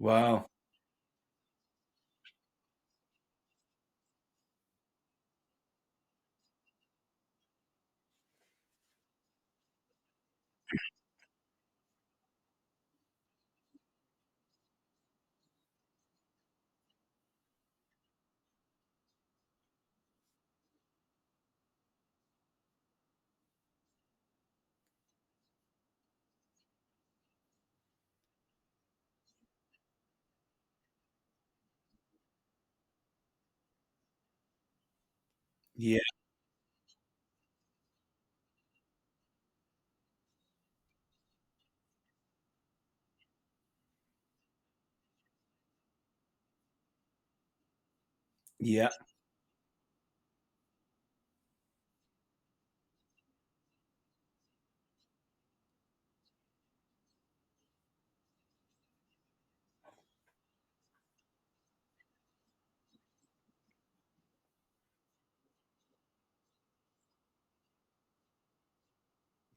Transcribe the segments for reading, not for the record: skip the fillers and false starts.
Wow. Yeah. Yeah.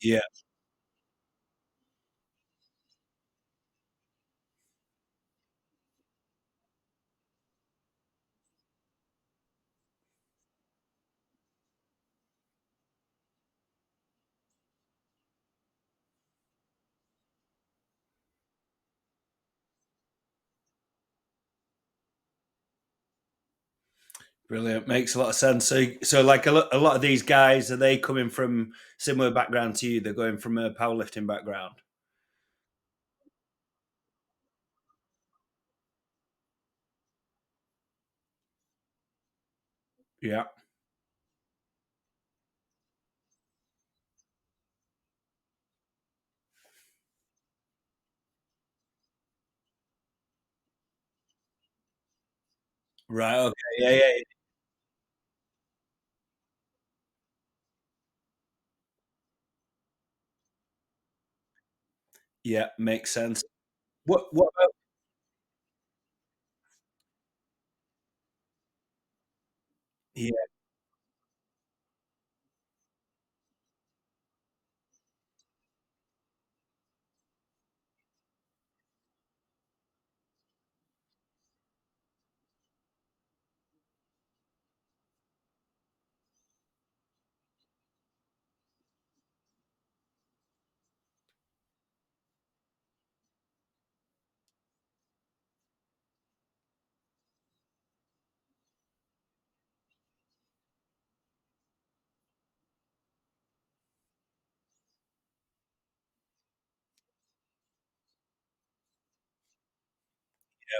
Yeah. Brilliant. Makes a lot of sense. So like a lot of these guys, are they coming from similar background to you? They're going from a powerlifting background. Yeah. Right. Okay. Yeah. Yeah. Yeah. Makes sense. What about, yeah.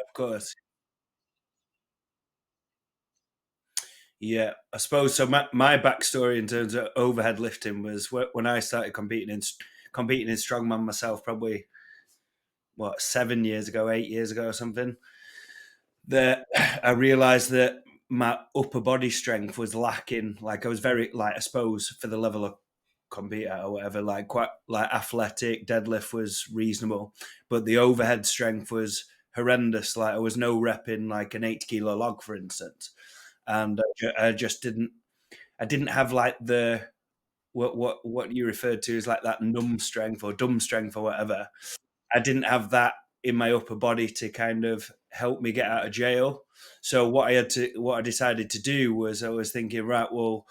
Of course. Yeah, I suppose so. My backstory in terms of overhead lifting was when I started competing in strongman myself, probably what 7 years ago, 8 years ago, or something. That I realised that my upper body strength was lacking. Like I was very like I suppose for the level of compete or whatever, like quite like athletic. Deadlift was reasonable, but the overhead strength was horrendous. Like I was no repping like an 80 kilo log, for instance, and I just didn't. I didn't have like the what you referred to as like that numb strength or dumb strength or whatever. I didn't have that in my upper body to kind of help me get out of jail. So what I decided to do was I was thinking, right, well,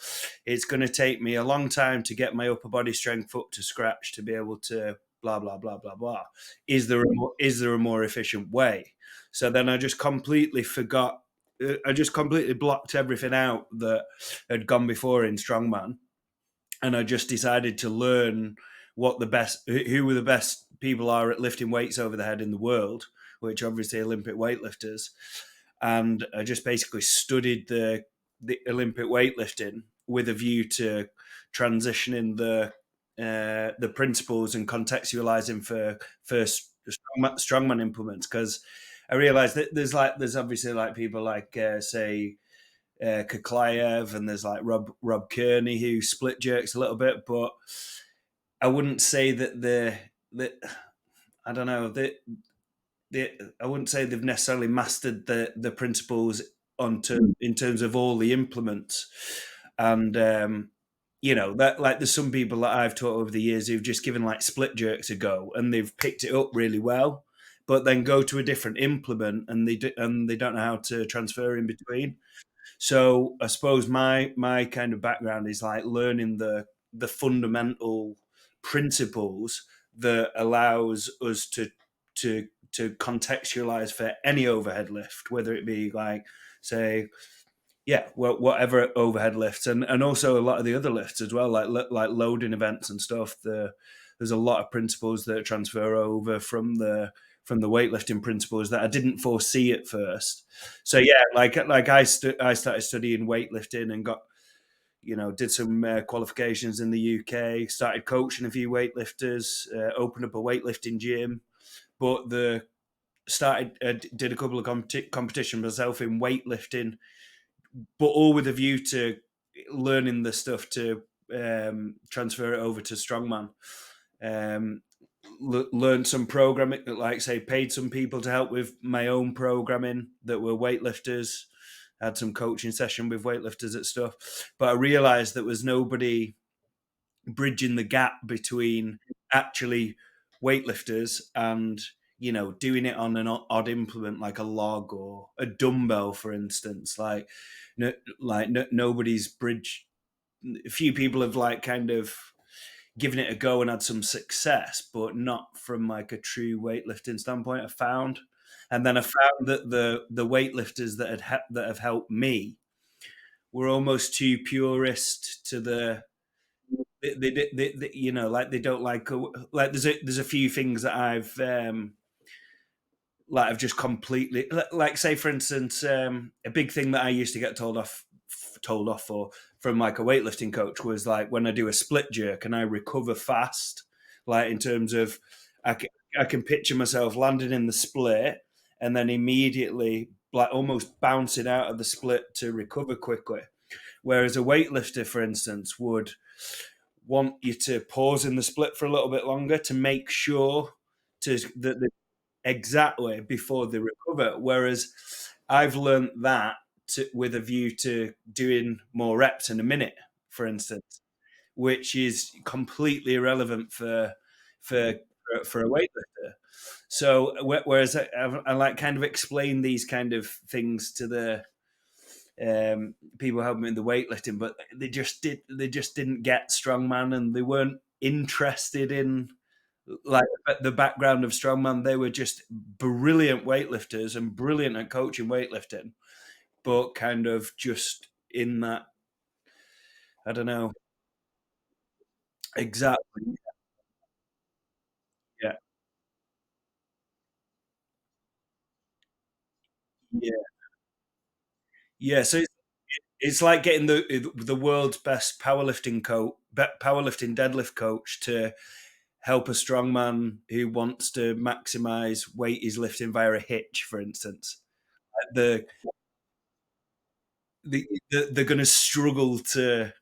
it's going to take me a long time to get my upper body strength up to scratch to be able to blah blah blah blah blah. Is there a more efficient way? So then I just completely forgot. I just completely blocked everything out that had gone before in strongman, and I just decided to learn what the best, who were the best people are at lifting weights over the head in the world, which obviously Olympic weightlifters, and I just basically studied the Olympic weightlifting with a view to transitioning the principles and contextualizing for strongman implements because I realized that there's obviously like people like say Kuklayev, and there's like Rob Kearney who split jerks a little bit, but I wouldn't say that the I don't know I wouldn't say they've necessarily mastered the principles onto in terms of all the implements, and that like there's some people that I've taught over the years who've just given like split jerks a go and they've picked it up really well, but then go to a different implement, and they don't know how to transfer in between. So I suppose my kind of background is like learning the fundamental principles that allows us to contextualize for any overhead lift, whether it be like, say, yeah, well, whatever overhead lifts, and also a lot of the other lifts as well, like loading events and stuff. There's a lot of principles that transfer over from the weightlifting principles that I didn't foresee at first. So yeah, I started studying weightlifting and got, did some qualifications in the UK. Started coaching a few weightlifters. Opened up a weightlifting gym, but the started did a couple of competitions myself in weightlifting, but all with a view to learning the stuff to transfer it over to strongman. Um, Learned some programming, like say, paid some people to help with my own programming that were weightlifters. Had some coaching session with weightlifters at stuff, but I realised there was nobody bridging the gap between actually weightlifters and doing it on an odd implement like a log or a dumbbell, for instance. Nobody's bridge. A few people have like kind of given it a go and had some success, but not from like a true weightlifting standpoint. I found, and then I found that the weightlifters that have helped me were almost too purist to the like they don't like there's a few things that I've just completely, like say for instance, a big thing that I used to get told off for from like a weightlifting coach was like when I do a split jerk and I recover fast, like in terms of I can, I can picture myself landing in the split and then immediately like almost bouncing out of the split to recover quickly. Whereas a weightlifter, for instance, would want you to pause in the split for a little bit longer to make sure that exactly before they recover. Whereas I've learned that with a view to doing more reps in a minute, for instance, which is completely irrelevant for for a weightlifter. So whereas I like kind of explain these kind of things to the people helping me in the weightlifting, but they just didn't get strongman, and they weren't interested in like the background of strongman. They were just brilliant weightlifters and brilliant at coaching weightlifting, but kind of just in that, I don't know exactly. Yeah, yeah, yeah. So it's like getting the world's best powerlifting deadlift coach to help a strongman who wants to maximize weight he's lifting via a hitch, for instance. The, they're going to struggle to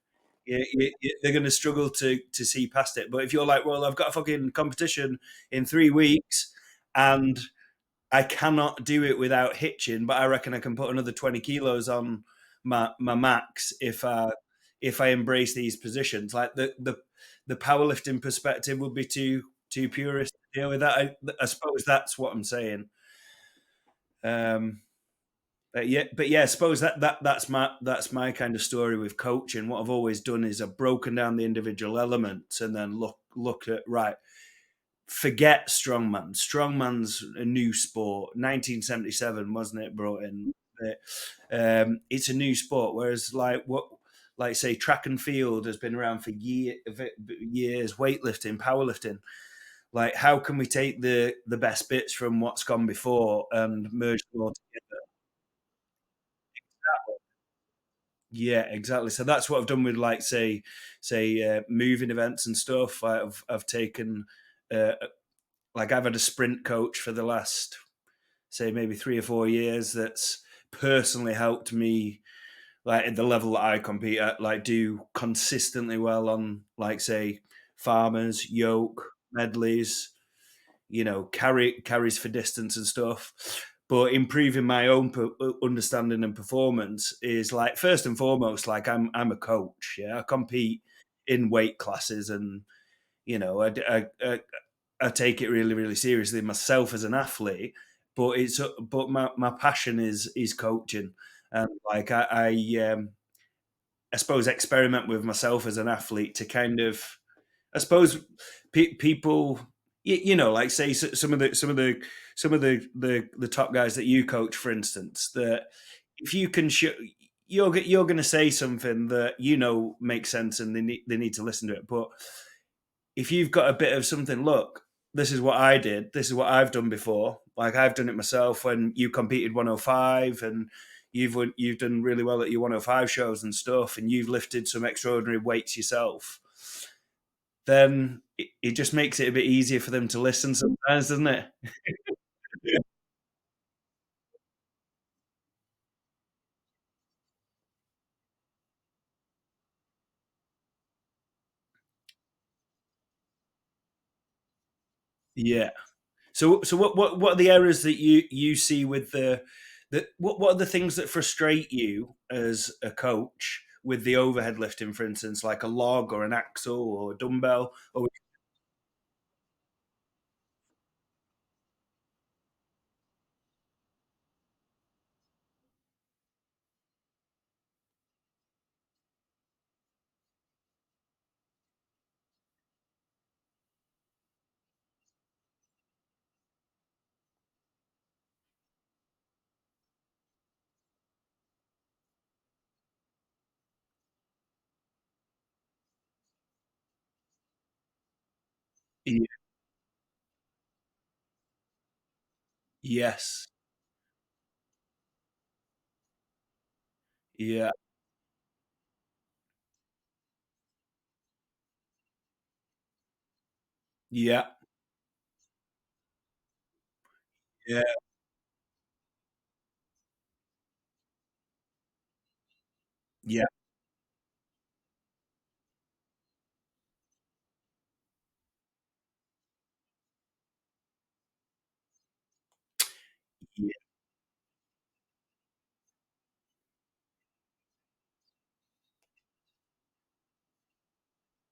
they're going to struggle to see past it. But if you're like, well, I've got a fucking competition in 3 weeks and I cannot do it without hitching, but I reckon I can put another 20 kilos on my max if I embrace these positions. Like the powerlifting perspective would be too purist to deal with that. I suppose that's what I'm saying. Um, but yeah, I suppose that's my kind of story with coaching. What I've always done is I've broken down the individual elements and then look at, right. Forget strongman. Strongman's a new sport. 1977, wasn't it? Brought in. It's a new sport. Whereas like say track and field has been around for years. Weightlifting, powerlifting. Like how can we take the best bits from what's gone before and merge them all together? Yeah, exactly. So that's what I've done with like say moving events and stuff. I've taken uh, like I've had a sprint coach for the last say maybe 3 or 4 years that's personally helped me like at the level that I compete at, like do consistently well on like say farmers, yoke, medleys, carries for distance and stuff. But improving my own understanding and performance is like first and foremost, like I'm a coach. Yeah, I compete in weight classes, and you know, I take it really, really seriously myself as an athlete. But my passion is coaching, and like I suppose experiment with myself as an athlete to kind of, I suppose, people, you know, like say some of the top guys that you coach, for instance, that if you can show, you're going to say something that you know makes sense and they need to listen to it. But if you've got a bit of something, look, this is what I did, this is what I've done before. Like I've done it myself when you competed 105 and you've done really well at your 105 shows and stuff, and you've lifted some extraordinary weights yourself, then it just makes it a bit easier for them to listen sometimes, doesn't it? Yeah. So what are the errors that you see with what are the things that frustrate you as a coach with the overhead lifting, for instance, like a log or an axle or a dumbbell? Or Ye- yes, yeah, yeah, yeah, yeah, yeah,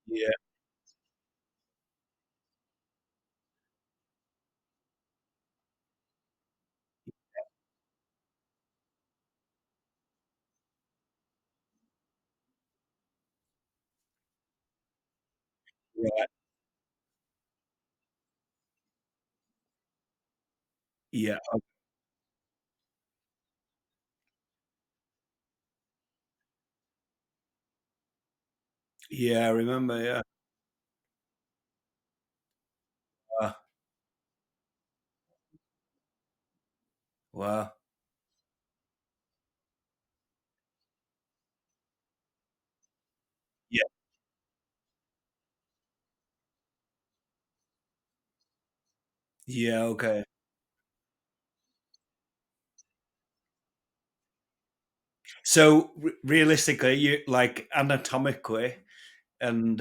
yeah, right, yeah, yeah. I remember, yeah. Wow, wow. Yeah, yeah, okay. So realistically, you like anatomically, and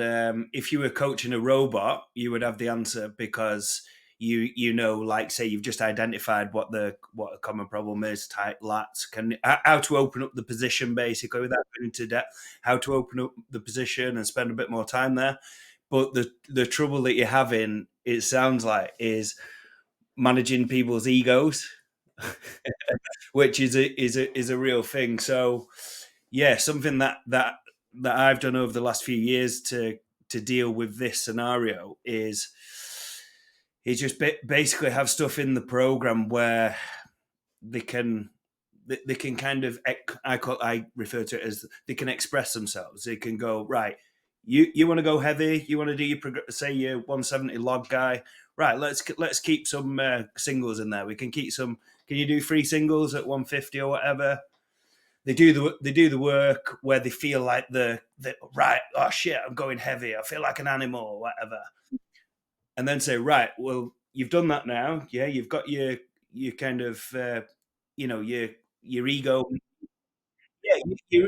if you were coaching a robot, you would have the answer because you know, like say you've just identified what a common problem is, tight lats, can how to open up the position basically without going into depth, how to open up the position and spend a bit more time there. But the trouble that you're having, it sounds like, is managing people's egos, which is a real thing. So yeah, something that I've done over the last few years to deal with this scenario is just basically have stuff in the program where they can they can kind of I refer to it as they can express themselves. They can go right. You want to go heavy? You want to do your say your 170 log guy? Right. Let's keep some singles in there. We can keep some. Can you do three singles at 150 or whatever? They do the work where they feel like the right. Oh shit! I'm going heavy. I feel like an animal or whatever, and then say right. Well, you've done that now. Yeah, you've got your kind of your ego. Yeah,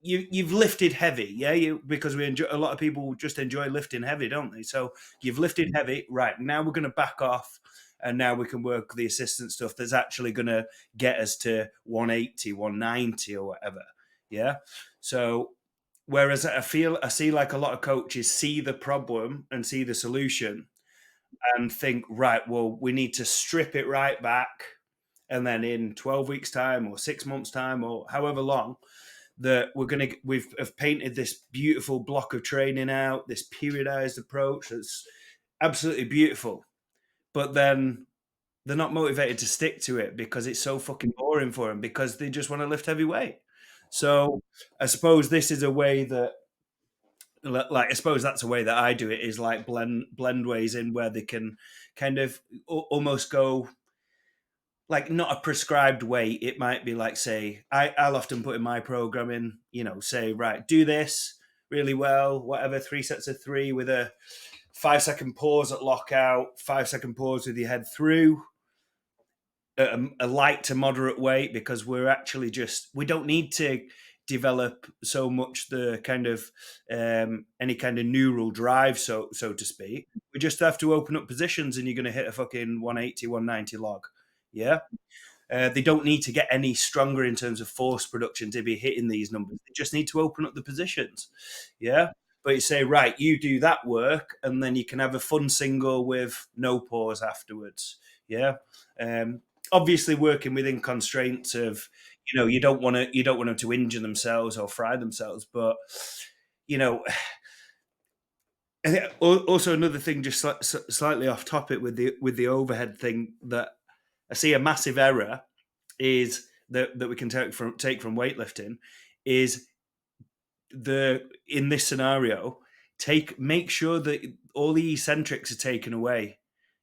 you've lifted heavy. Yeah, because we enjoy, a lot of people just enjoy lifting heavy, don't they? So you've lifted heavy. Right now we're going to back off, and now we can work the assistant stuff that's actually going to get us to 180, 190, or whatever. Yeah. So whereas I see like a lot of coaches see the problem and see the solution, and think, right, well, we need to strip it right back. And then in 12 weeks' time or 6 months' time or however long, that we've have painted this beautiful block of training out, this periodized approach that's absolutely beautiful. But then they're not motivated to stick to it because it's so fucking boring for them because they just want to lift heavy weight. So I suppose this is a way that, like, I suppose that's a way that I do it, is like blend ways in where they can kind of almost go like not a prescribed way. It might be like, say, I'll often put in my program in, say, right, do this really well, whatever, 3 sets of 3 with a 5 second pause at lockout, 5 second pause with your head through, a light to moderate weight, because we're actually we don't need to develop so much the kind of any kind of neural drive, so to speak. We just have to open up positions and you're going to hit a fucking 180, 190 log. Yeah. They don't need to get any stronger in terms of force production to be hitting these numbers. They just need to open up the positions. Yeah. But you say, right, you do that work, and then you can have a fun single with no pause afterwards. Yeah. Um, Obviously, working within constraints of, you don't want them to injure themselves or fry themselves, but you know, also another thing, just slightly off topic with the overhead thing, that I see a massive error is that we can take from weightlifting is the in this scenario, take make sure that all the eccentrics are taken away.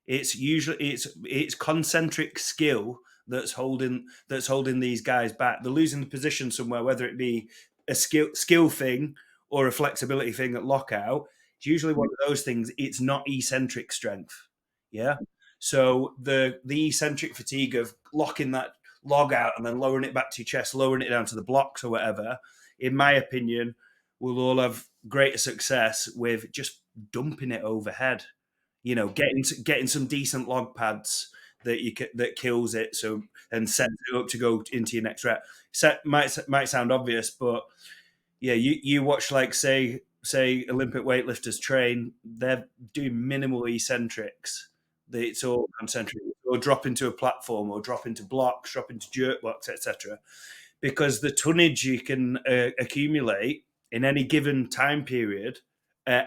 It's concentric skill that's holding these guys back. They're losing the position somewhere, whether it be a skill thing or a flexibility thing at lockout. It's usually one of those things. It's not eccentric strength. Yeah. So the eccentric fatigue of locking that log out and then lowering it back to your chest, lowering it down to the blocks or whatever, in my opinion, we'll all have greater success with just dumping it overhead. Getting some decent log pads that kills it, so, and sets it up to go into your next rep. Set might sound obvious, but yeah, you watch, like, say Olympic weightlifters train, they're doing minimal eccentrics. It's all concentric, or drop into a platform, or drop into blocks, drop into jerk blocks, etc. Because the tonnage you can accumulate in any given time period uh,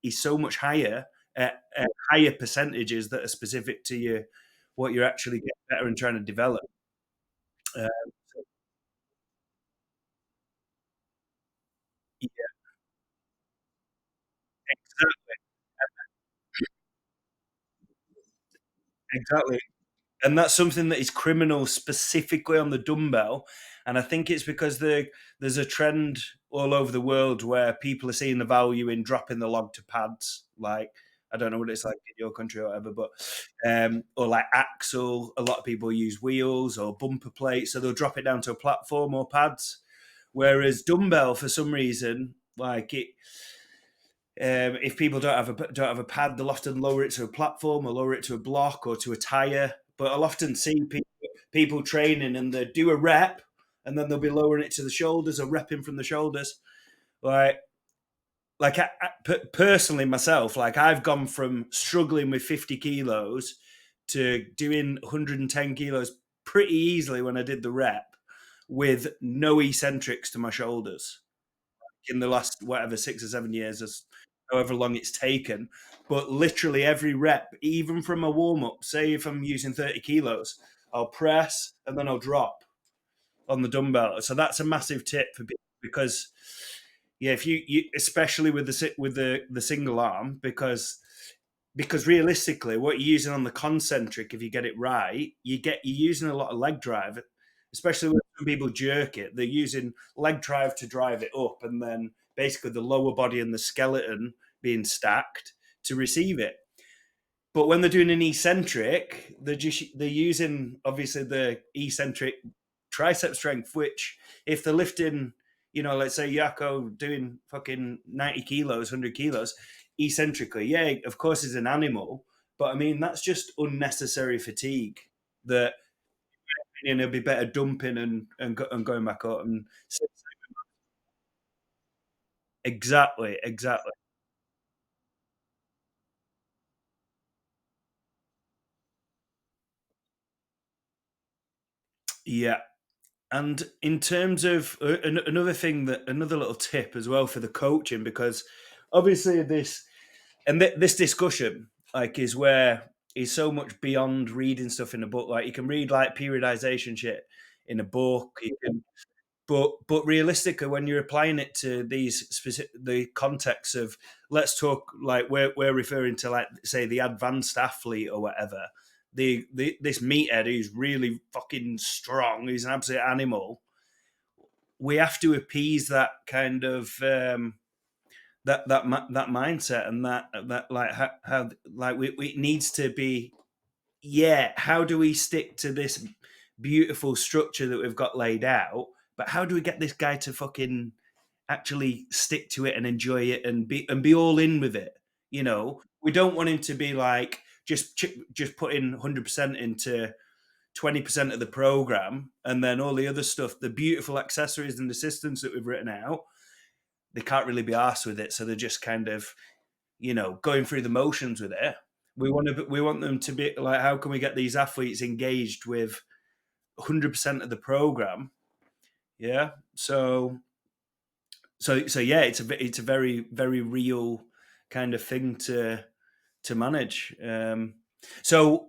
is so much higher at higher percentages that are specific to what you're actually getting better and trying to develop. Uh, yeah, exactly, exactly. And that's something that is criminal specifically on the dumbbell. And I think it's because there's a trend all over the world where people are seeing the value in dropping the log to pads. Like, I don't know what it's like in your country or whatever, but or like axle. A lot of people use wheels or bumper plates, so they'll drop it down to a platform or pads. Whereas dumbbell, for some reason, like it, if people don't have a pad, they'll often lower it to a platform or lower it to a block or to a tire. But I'll often see people training, and they do a rep, and then they'll be lowering it to the shoulders or repping from the shoulders. Like, personally myself, like, I've gone from struggling with 50 kilos to doing 110 kilos pretty easily when I did the rep with no eccentrics to my shoulders in the last whatever 6 or 7 years, as however long it's taken. But literally every rep, even from a warm up, say if I'm using 30 kilos, I'll press and then I'll drop on the dumbbell. So that's a massive tip for people, because yeah, if you especially with the single arm, because realistically, what you're using on the concentric, if you get it right, you're using a lot of leg drive, especially when some people jerk it. They're using leg drive to drive it up, and then basically the lower body and the skeleton being stacked to receive it. But when they're doing an eccentric, they're using obviously the eccentric tricep strength, which if they're lifting, let's say Yako doing fucking 90 kilos, 100 kilos, eccentrically, yeah, of course he's an animal, but I mean, that's just unnecessary fatigue that, it'd be better dumping and going back up. And exactly, exactly. Yeah. And in terms of another thing, that another little tip as well for the coaching, because obviously this discussion like is so much beyond reading stuff in a book. Like you can read like periodization shit in a book, you can, but realistically, when you're applying it to these specific the context of, let's talk like we're referring to, like say the advanced athlete or whatever, the this meathead who's really fucking strong, he's an absolute animal. We have to appease that kind of that mindset, and that like how like it needs to be. Yeah, how do we stick to this beautiful structure that we've got laid out, but how do we get this guy to fucking actually stick to it and enjoy it and be all in with it? You know, we don't want him to be like just putting 100% into 20% of the program, and then all the other stuff, the beautiful accessories and the systems that we've written out, they can't really be arsed with it, so they're just kind of, going through the motions with it. We want them to be like, how can we get these athletes engaged with 100% of the program? Yeah. So yeah, it's a very very real kind of thing to manage. So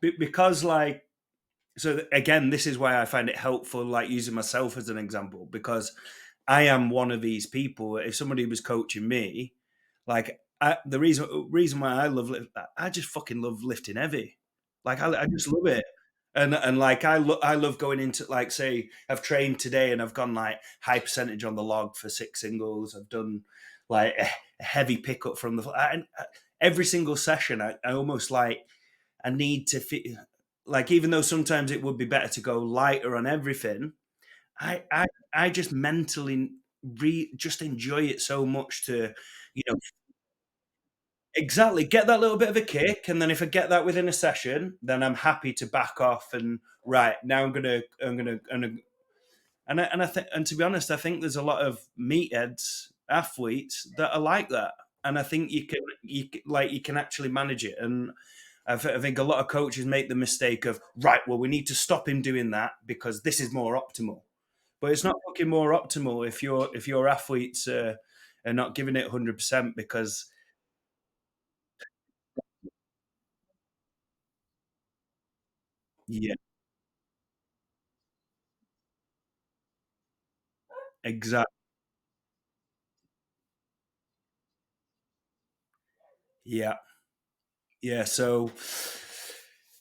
because like, so again, this is why I find it helpful, like using myself as an example, because I am one of these people. If somebody was coaching me, like the reason why I love I just fucking love lifting heavy. Like I just love it, and like I love going into, like, say I've trained today and I've gone like high percentage on the log for 6 singles. I've done like a heavy pickup from and every single session. I almost like I need to fit, like, even though sometimes it would be better to go lighter on everything, I I I just mentally just enjoy it so much to, you know, exactly, get that little bit of a kick, and then if I get that within a session, then I'm happy to back off and, right, now I'm gonna and I think, and to be honest, I think there's a lot of meatheads athletes that are like that, and I think you can actually manage it. And I think a lot of coaches make the mistake of, right, well, we need to stop him doing that because this is more optimal. But it's not fucking more optimal if your athletes are not giving it 100%, because yeah, exactly. Yeah, yeah. So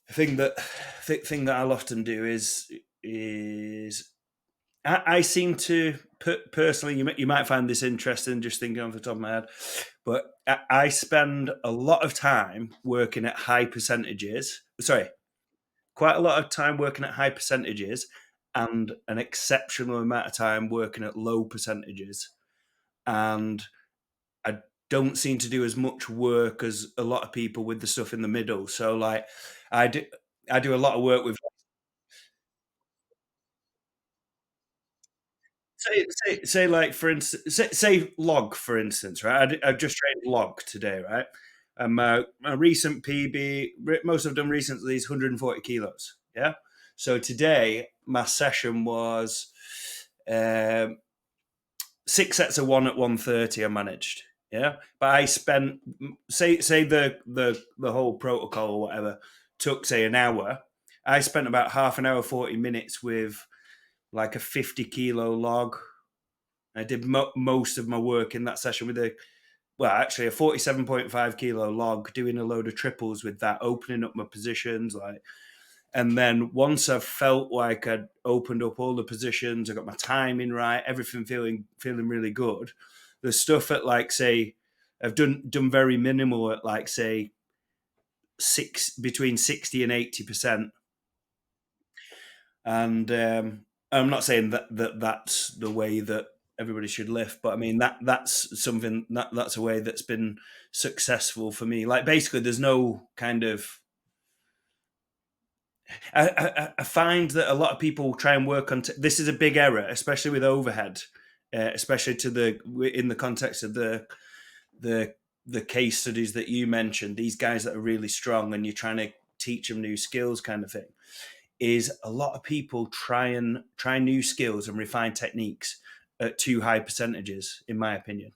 the thing that I'll often do is I seem to personally, you might find this interesting, just thinking off the top of my head, but I spend a lot of time working at high percentages. Sorry, quite a lot of time working at high percentages, and an exceptional amount of time working at low percentages. And I don't seem to do as much work as a lot of people with the stuff in the middle. So like I do I do a lot of work with, say like, for instance, say log, for instance, right? I've just trained log today, right? And my recent PB, most I've done recently is 140 kilos. Yeah. So today my session was um, 6 sets of one at 130. I managed. Yeah, but I spent, say the whole protocol or whatever took, say, an hour. I spent about half an hour, 40 minutes with like a 50 kilo log. I did most of my work in that session with actually a 47.5 kilo log, doing a load of triples with that, opening up my positions, like. And then once I've felt like I'd opened up all the positions, I got my timing right, everything feeling really good. The stuff at, like, say, I've done very minimal at, like, say, between 60 and 80%. And I'm not saying that's the way that everybody should lift, but I mean that's something that's a way that's been successful for me. Like, basically, there's no kind of, I find that a lot of people try and work on. This is a big error, especially with overhead, especially in the context of the the case studies that you mentioned. These guys that are really strong, and you're trying to teach them new skills, kind of thing. is a lot of people try new skills and refine techniques at too high percentages, in my opinion.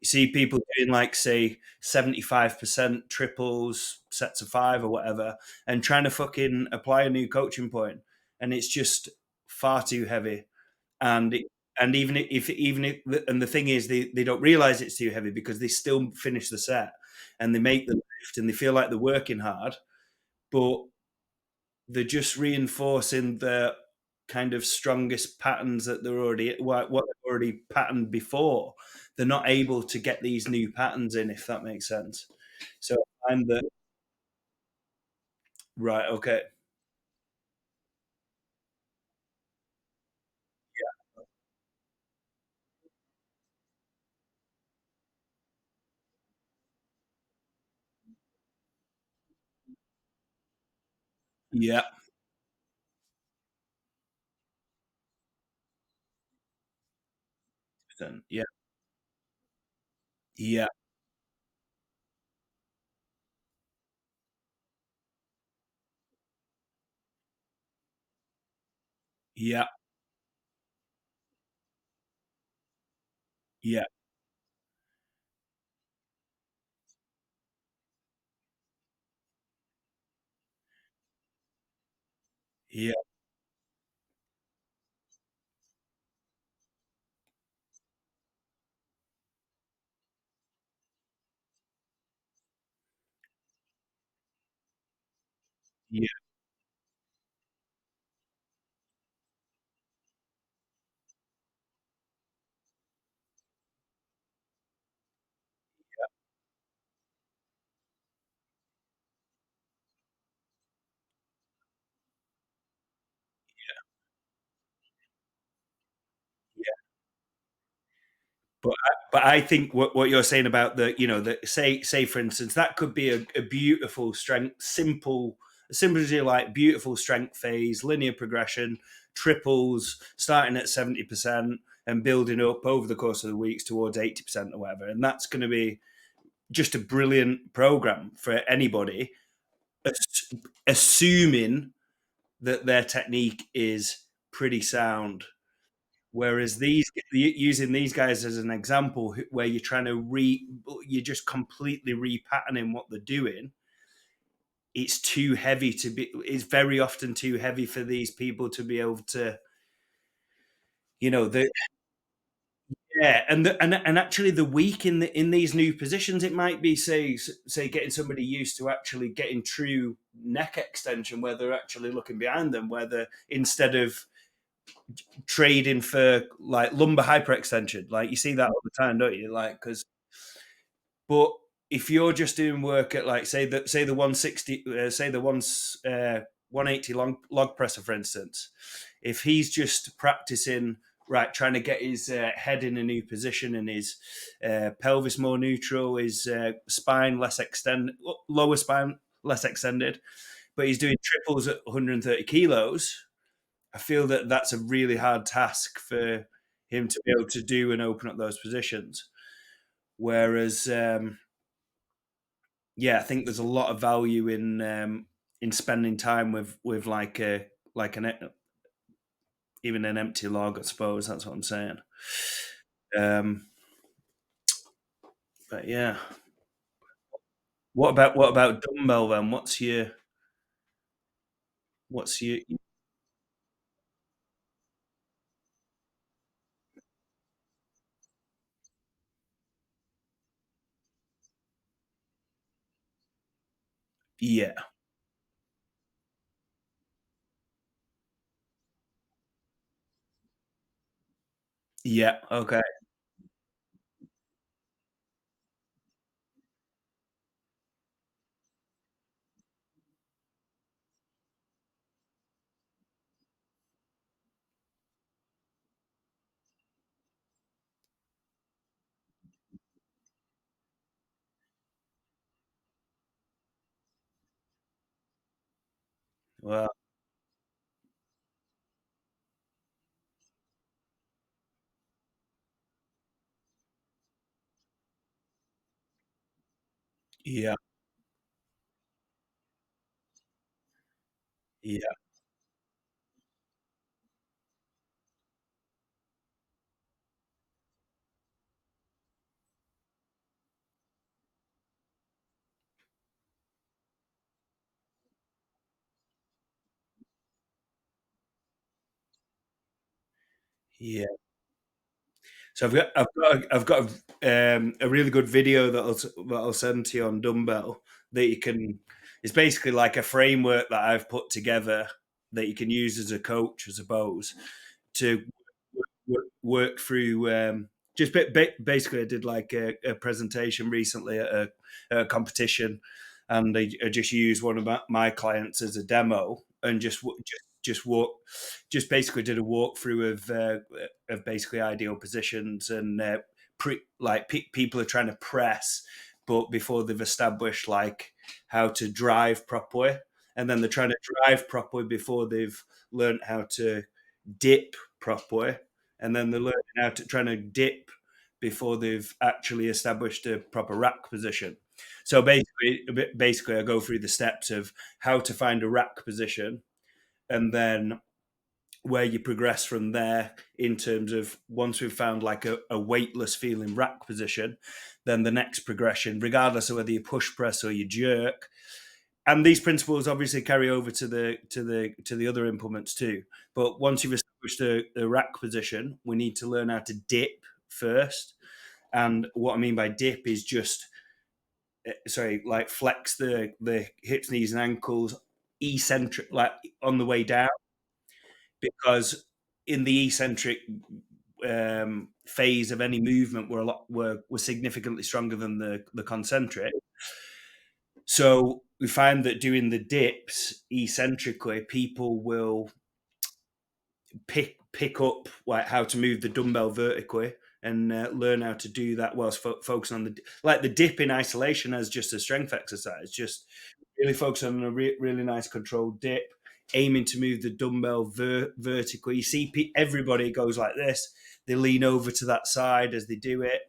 You see people doing like say 75% triples, sets of five or whatever, and trying to fucking apply a new coaching point, and it's just far too heavy. And and even if and the thing is they don't realize it's too heavy because they still finish the set and they make the lift and they feel like they're working hard, but they're just reinforcing the kind of strongest patterns that they're already what they've already patterned before. They're not able to get these new patterns in, if that makes sense. So I'm the right. Okay. Yeah. Then yeah. Yeah. Yeah. Yeah. Yeah. Yeah. Yeah. But I think what you're saying about the the say for instance that could be a beautiful strength simple as you like beautiful strength phase linear progression triples starting at 70% and building up over the course of the weeks towards 80% or whatever, and that's going to be just a brilliant program for anybody, assuming that their technique is pretty sound. Whereas using these guys as an example, where you're trying to you're just completely repatterning what they're doing. It's too heavy to be. It's very often too heavy for these people to be able to, the yeah, and actually the weak in these new positions, it might be say getting somebody used to actually getting true neck extension, where they're actually looking behind them, where they're instead of trading for like lumbar hyperextension. Like you see that all the time, don't you? Like because, but if you're just doing work at like say the 160, say the 180 log presser, for instance, if he's just practicing right, trying to get his head in a new position and his pelvis more neutral, his spine less extended, lower spine less extended, but he's doing triples at 130 kilos. I feel that that's a really hard task for him to be able to do and open up those positions. Whereas, yeah, I think there's a lot of value in spending time with like an even an empty log. I suppose that's what I'm saying. Um, but yeah, what about dumbbell then? What's your yeah, yeah, okay, well, yeah, yeah. Yeah. So I've got a really good video that I'll send to you on dumbbell that you can. It's basically like a framework that I've put together that you can use as a coach, I suppose, to work through. Just basically, I did like a presentation recently at a competition, and I just used one of my clients as a demo, and just walk, just basically did a walkthrough of basically ideal positions and like people are trying to press, but before they've established like how to drive properly, and then they're trying to drive properly before they've learned how to dip properly, and then they're learning how to trying to dip before they've actually established a proper rack position. So basically, I go through the steps of how to find a rack position, and then where you progress from there in terms of once we've found like a weightless feeling rack position, then the next progression, regardless of whether you push press or you jerk, and these principles obviously carry over to the other implements too. But once you've established a rack position, we need to learn how to dip first. And what I mean by dip is just like flex the hips, knees, and ankles eccentric, like on the way down, because in the eccentric phase of any movement, we're significantly stronger than the concentric. So we find that doing the dips eccentrically, people will pick up like how to move the dumbbell vertically and learn how to do that whilst focusing on the dip in isolation as just a strength exercise. Just really focus on a really nice controlled dip, aiming to move the dumbbell vertically. You see everybody goes like this. They lean over to that side as they do it,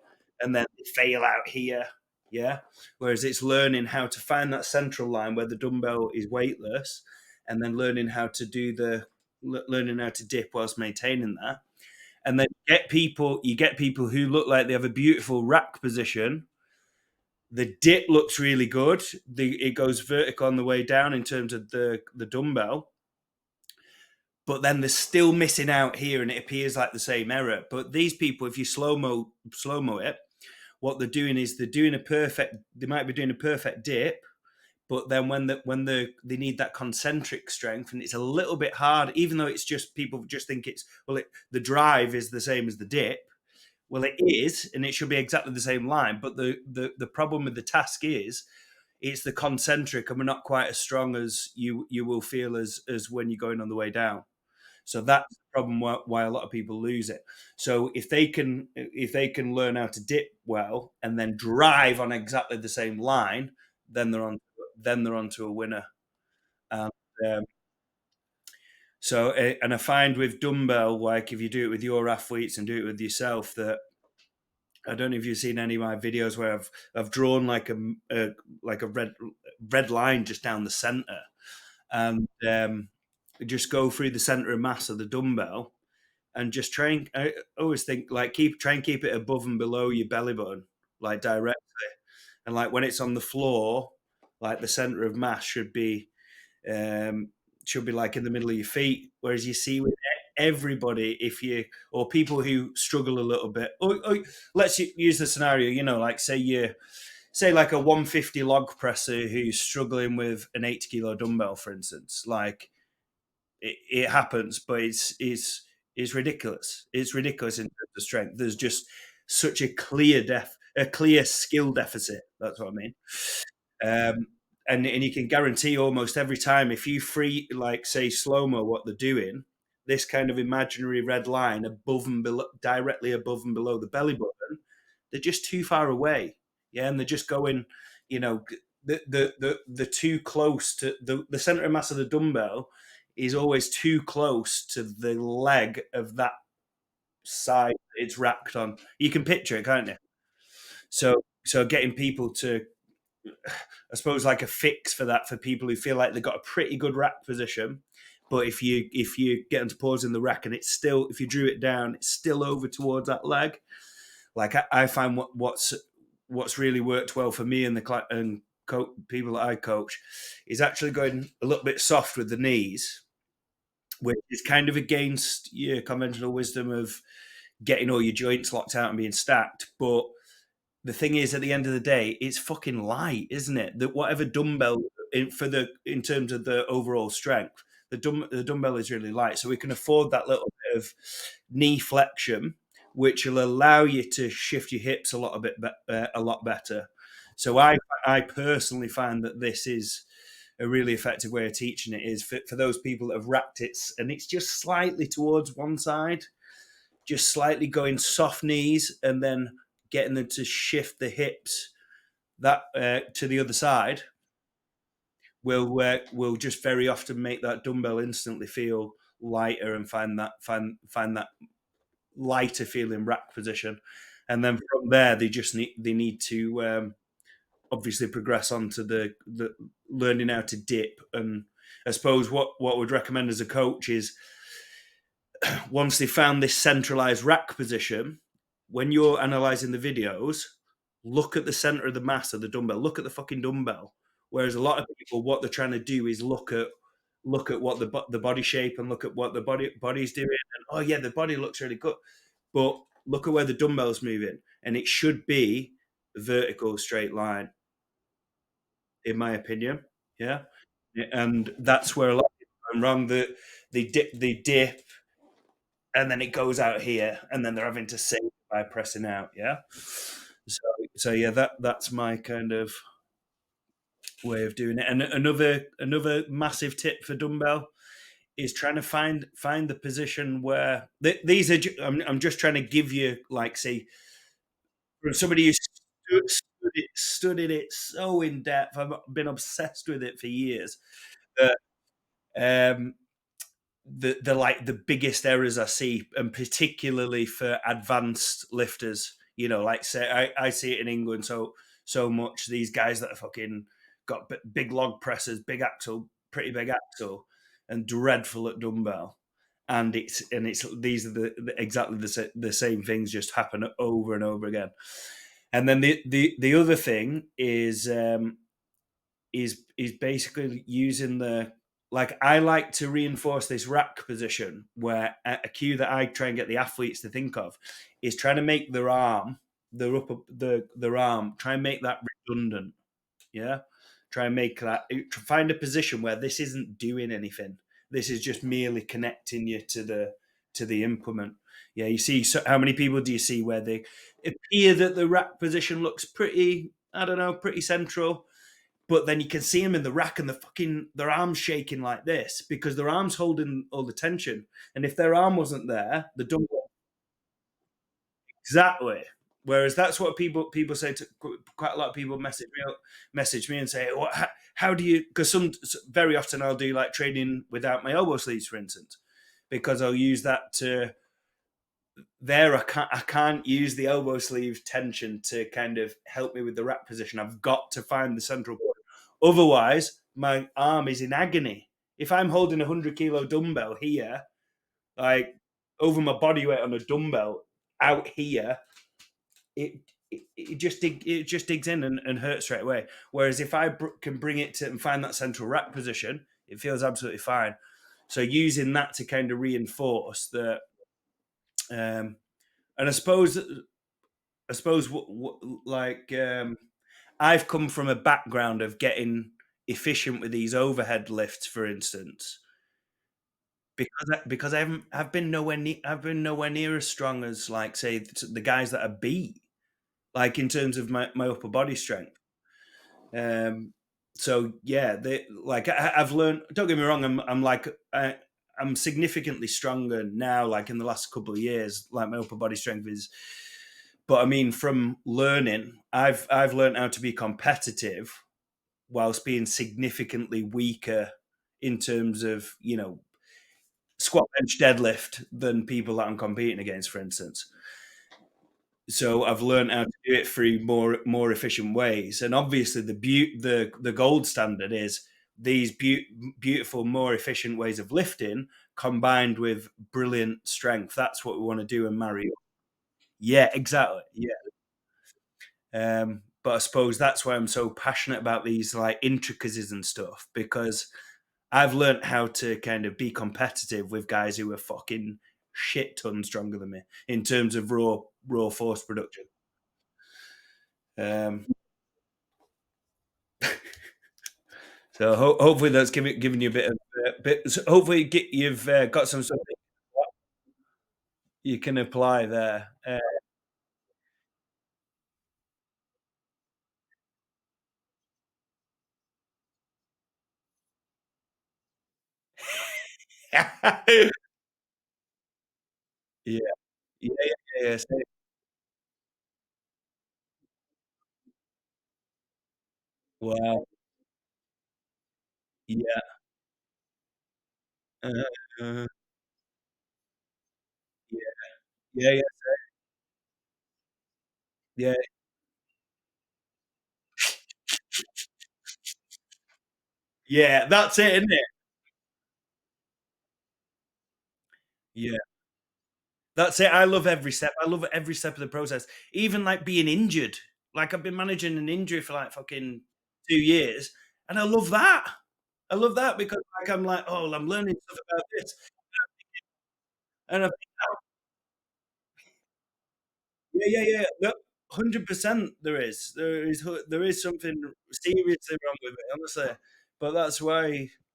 and then they fail out here. Yeah. Whereas it's learning how to find that central line where the dumbbell is weightless, and then learning how to dip whilst maintaining that. And then you get people who look like they have a beautiful rack position. The dip looks really good. It goes vertical on the way down in terms of the dumbbell, but then they're still missing out here, and it appears like the same error. But these people, if you slow mo it, what they're doing is they're doing a perfect. They might be doing a perfect dip, but then they need that concentric strength, and it's a little bit hard, even though it's just people just think the drive is the same as the dip. Well, it is, and it should be exactly the same line. But the problem with the task is it's the concentric, and we're not quite as strong as you will feel as when you're going on the way down. So that's the problem why a lot of people lose it. So if they can learn how to dip well and then drive on exactly the same line, then they're on to a winner. And um, and I find with dumbbell, like if you do it with your athletes and do it with yourself, that I don't know if you've seen any of my videos where I've drawn like a red line just down the center, and just go through the center of mass of the dumbbell, and just train. I always think like try and keep it above and below your belly button, like directly, and like when it's on the floor, like the center of mass um, should be like in the middle of your feet. Whereas you see with everybody, if you or people who struggle a little bit, or let's use the scenario, like say like a 150 log presser who's struggling with an 80 kilo dumbbell, for instance, like it happens, but it's ridiculous. It's ridiculous in terms of strength. There's just such a clear skill deficit. That's what I mean. Um, and you can guarantee almost every time if you free like say slow mo what they're doing, this kind of imaginary red line above and below, directly above and below the belly button, they're just too far away. Yeah, and they're just going, you know, the too close to the center of mass of the dumbbell is always too close to the leg of that side it's racked on. You can picture it, can't you? So getting people to, I suppose, like a fix for that for people who feel like they've got a pretty good rack position, but if you get them to pause in the rack and it's still, if you drew it down, it's still over towards that leg. Like I find what's really worked well for me and people that I coach is actually going a little bit soft with the knees, which is kind of against your conventional wisdom of getting all your joints locked out and being stacked. But the thing is, at the end of the day, it's fucking light, isn't it? That whatever dumbbell in terms of the overall strength, the dumbbell is really light, so we can afford that little bit of knee flexion, which will allow you to shift your hips a lot better. So I personally find that this is a really effective way of teaching it is for those people that have racked it and it's just slightly towards one side, just slightly going soft knees and then getting them to shift the hips that to the other side will just very often make that dumbbell instantly feel lighter and find that lighter feeling rack position, and then from there they need to obviously progress on to the learning how to dip. And I suppose what I would recommend as a coach is once they found this centralized rack position, when you're analyzing the videos, look at the center of the mass of the dumbbell. Look at the fucking dumbbell. Whereas a lot of people, what they're trying to do is look at what the body shape and look at what the body's doing. And oh yeah, the body looks really good, but look at where the dumbbell's moving, and it should be a vertical straight line, in my opinion. Yeah, and that's where a lot of people go wrong. That they dip and then it goes out here, and then they're having to save by pressing out. Yeah. So, so yeah, that's my kind of way of doing it. And another massive tip for dumbbell is trying to find the position where these are. I'm just trying to give you like say from somebody who studied it so in depth. I've been obsessed with it for years. That the like the biggest errors I see, and particularly for advanced lifters, like say I see it in England so much. These guys that are fucking got big log presses, big axle, pretty big axle, and dreadful at dumbbell. And it's these are exactly the same things just happen over and over again. And then the other thing is basically using the like I like to reinforce this rack position where a cue that I try and get the athletes to think of is trying to make their arm, their arm, try and make that redundant. Yeah. Try and make that find a position where this isn't doing anything. This is just merely connecting you to the implement. Yeah, you see how many people do you see where they appear that the rack position looks pretty, I don't know, pretty central, but then you can see them in the rack and their arms shaking like this because their arms holding all the tension. And if their arm wasn't there, the dumbbell exactly. Whereas that's what people say to quite a lot of people message me and say, well, how do you? Because very often I'll do like training without my elbow sleeves, for instance, because I'll use that to there. I can't use the elbow sleeve tension to kind of help me with the rack position. I've got to find the central point. Otherwise, my arm is in agony. If I'm holding a 100-kilo dumbbell here, like over my body weight on a dumbbell out here, it just digs in and hurts straight away. Whereas if I can bring it to and find that central rack position, it feels absolutely fine. So using that to kind of reinforce that, and I suppose like I've come from a background of getting efficient with these overhead lifts, for instance, because I've been nowhere near as strong as like say the guys that I beat, like in terms of my upper body strength. So yeah, like I've learned. Don't get me wrong. I'm significantly stronger now. Like in the last couple of years, like my upper body strength is. But I mean, from learning, I've learned how to be competitive whilst being significantly weaker in terms of squat, bench, deadlift than people that I'm competing against, for instance. So I've learned how to do it through more efficient ways. And obviously, the gold standard is these beautiful, more efficient ways of lifting combined with brilliant strength. That's what we want to do and marry up. Yeah, exactly. Yeah. But I suppose that's why I'm so passionate about these like intricacies and stuff because I've learnt how to kind of be competitive with guys who are fucking shit ton stronger than me in terms of raw force production. Um, so hopefully that's giving you a bit of bit. So hopefully you've got some sort of you can apply there. Yeah, yeah, yeah, yeah. Wow. Yeah. Uh, uh, yeah, yeah, yeah, yeah, yeah. That's it, isn't it? Yeah. That's it. I love every step. I love every step of the process. Even like being injured. Like I've been managing an injury for like fucking 2 years, and I love that. I love that because like I'm like, oh, I'm learning stuff about this, and I think, oh, yeah, yeah, yeah. 100% there is something seriously wrong with it, honestly. But that's why, yeah.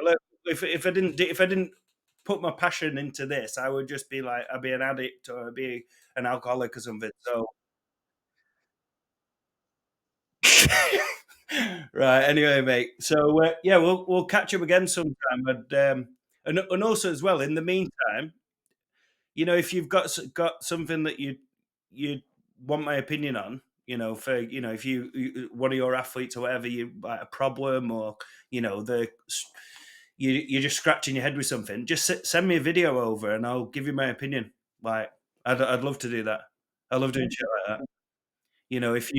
Look, if I didn't put my passion into this, I would just be like I'd be an addict or I'd be an alcoholic or something. So right. Anyway, mate. So yeah, we'll catch up again sometime. And also as well. In the meantime, if you've got something that you want my opinion on, for if one of your athletes or whatever, you like a problem or the you're just scratching your head with something, just send me a video over and I'll give you my opinion. Like I'd love to do that. I love doing shit like that. If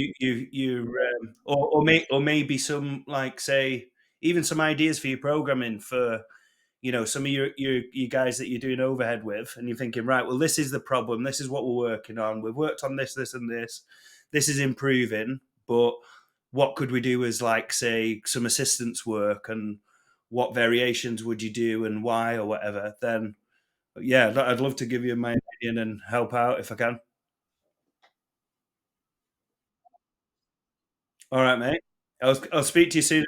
or maybe some like say even some ideas for your programming for some of your guys that you're doing overhead with, and you're thinking, right, well, this is the problem, this is what we're working on, we've worked on this and this is improving, but what could we do as like say some assistance work, and what variations would you do and why or whatever, then yeah, I'd love to give you my opinion and help out if I can. All right, mate. I'll speak to you soon.